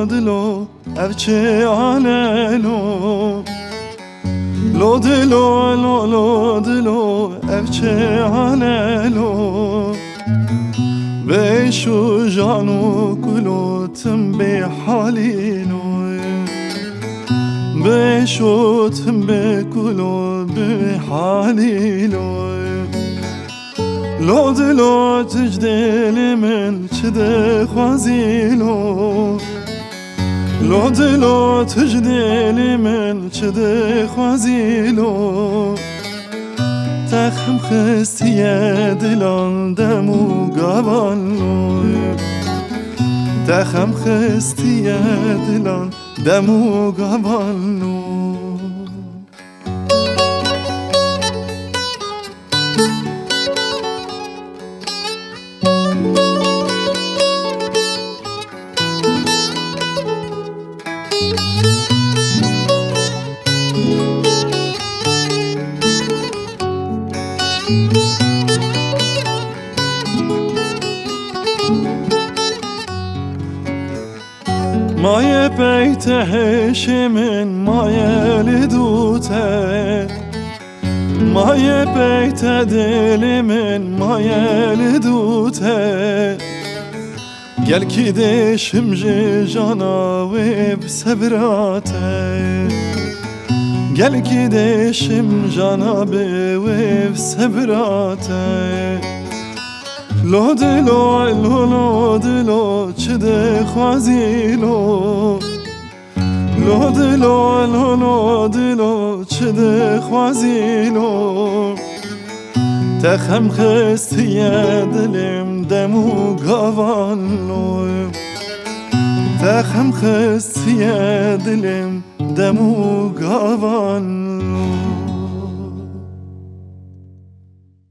دلو افچه عللو لو دلو لو دلو افچه عللو بيشو جانو كلو تنبي حالينو بيشو تنبي كلو بحالينو لو دلو تجديلي من چده خوازيلو لو دلو تجديلي من چده خوازيلو تخم خستی دلان دمو گوانو تخم خستی دلان دمو گوانو مایه بیت هشمن مایه لدوته مایه بیت دل من مایه لدوته گل کی دشم جانا و بسبراته گل کی دشم جانا به و بسبراته لو دلو لو دلو چده خوازیلو لو دلو لو دلو چده خوازیلو تخم خستی دلم دمو گوانلو تخم خستی دلم دمو گوانلو